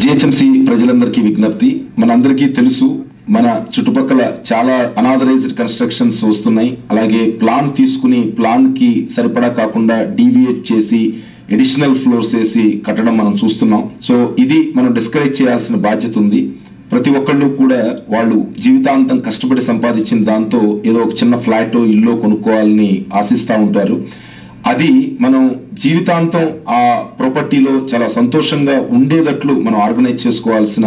GHMC ప్రజలందరికీ విజ్ఞప్తి, మనందరికీ తెలుసు మన చుట్టుపక్కల చాలా అనాథరైజ్డ్ కన్స్ట్రక్షన్స్ వస్తున్నాయి. అలాగే ప్లాన్ తీసుకుని ప్లాన్ కి సరిపడా కాకుండా డీవియేట్ చేసి అడిషనల్ ఫ్లోర్స్ వేసి కట్టడం మనం చూస్తున్నాం. సో ఇది మనం డిస్కరేజ్ చేయాల్సిన బాధ్యత ఉంది. ప్రతి ఒక్కళ్ళు కూడా వాళ్ళు జీవితాంతం కష్టపడి సంపాదించిన దాంతో ఏదో ఒక చిన్న ఫ్లాట్ ఇల్లు కొనుక్కోవాలని ఆశిస్తూ ఉంటారు. అది మనం జీవితాంతం ఆ ప్రాపర్టీలో చాలా సంతోషంగా ఉండేటట్లు మనం ఆర్గనైజ్ చేసుకోవాల్సిన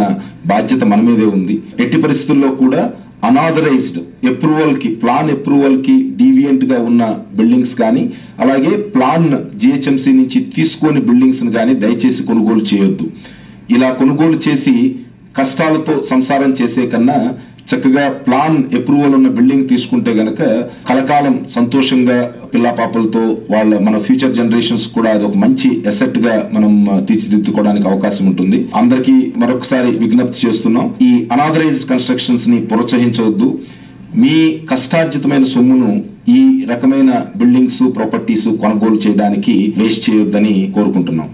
బాధ్యత మన మీదే ఉంది. ఎట్టి పరిస్థితుల్లో కూడా అనాథరైజ్డ్ అప్రూవల్ కి ప్లాన్ అప్రూవల్ కి డీవియంట్ గా ఉన్న బిల్డింగ్స్ కానీ అలాగే ప్లాన్ జిహెచ్ఎంసి నుంచి తీసుకొని బిల్డింగ్స్ కానీ దయచేసి కొనుగోలు చేయొద్దు. ఇలా కొనుగోలు చేసి కష్టాలతో సంసారం చేసే కన్నా చక్కగా ప్లాన్ అప్రూవల్ ఉన్న బిల్డింగ్ తీసుకుంటే గనక కలకాలం సంతోషంగా పిల్ల పాపలతో మన ఫ్యూచర్ జనరేషన్స్ కూడా అది ఒక మంచి అసెట్ గా మనం తీర్చిదిద్దుకోవడానికి అవకాశం ఉంటుంది. అందరికీ మరొకసారి విజ్ఞప్తి చేస్తున్నాం, ఈ అనాథరైజ్డ్ కన్స్ట్రక్షన్స్ ని ప్రోత్సహించవద్దు. మీ కష్టార్జితమైన సొమ్మును ఈ రకమైన బిల్డింగ్స్ ప్రాపర్టీస్ కొనుగోలు చేయడానికి వేస్ట్ చేయొద్దని కోరుకుంటున్నాం.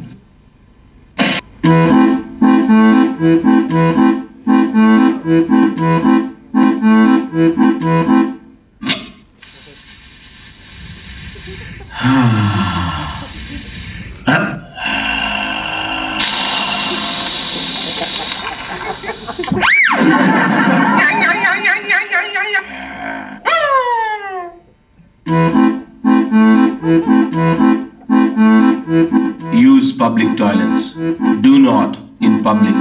Use public toilets. Do not in public.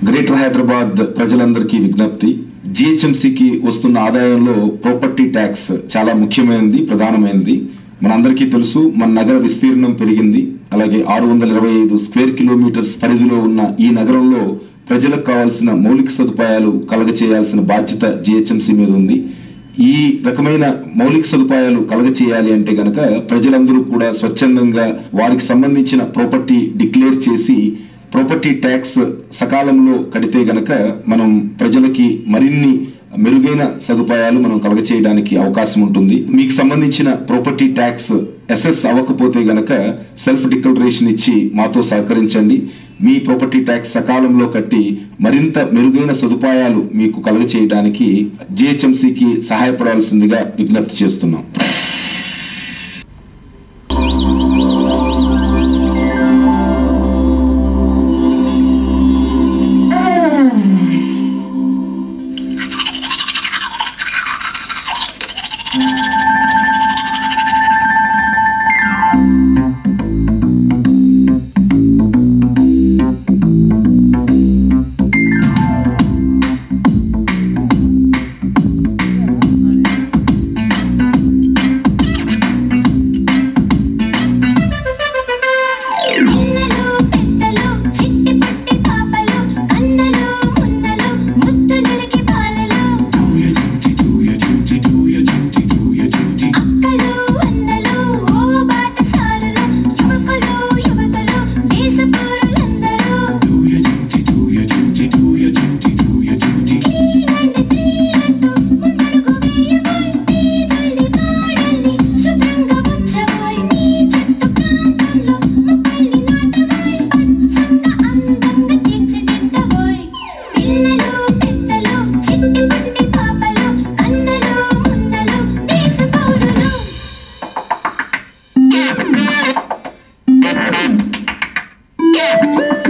Greater Hyderabad ప్రజలందరికీ విజ్ఞప్తి, జిహెచ్ఎంసికి వస్తున్న ఆదాయంలో ప్రాపర్టీ ట్యాక్స్ చాలా ముఖ్యమైనది, ప్రధానమైనది. మనందరికీ తెలుసు మన నగర విస్తీర్ణం పెరిగింది. అలాగే 625 స్క్వేర్ కిలోమీటర్స్ పరిధిలో ఉన్న ఈ నగరంలో ప్రజలకు కావాల్సిన మౌలిక సదుపాయాలు కలగచేయాల్సిన బాధ్యత జిహెచ్ఎంసి మీద ఉంది. ఈ రకమైన మౌలిక సదుపాయాలు కలగచేయాలి అంటే గనక ప్రజలందరూ కూడా స్వచ్ఛందంగా వారికి సంబంధించిన ప్రాపర్టీ డిక్లేర్ చేసి ప్రాపర్టీ ట్యాక్స్ సకాలంలో కడితే గనక మనం ప్రజలకి మరిన్ని మెరుగైన సదుపాయాలు మనం కలగచేయడానికి అవకాశం ఉంటుంది. మీకు సంబంధించిన ప్రాపర్టీ ట్యాక్స్ ఎస్ఎస్ అవ్వకపోతే గనక సెల్ఫ్ డిక్లరేషన్ ఇచ్చి మాతో సహకరించండి. మీ ప్రాపర్టీ ట్యాక్స్ సకాలంలో కట్టి మరింత మెరుగైన సదుపాయాలు మీకు కలగచేయడానికి జిహెచ్ఎంసికి సహాయపడాల్సిందిగా విజ్ఞప్తి చేస్తున్నాం. Yeah.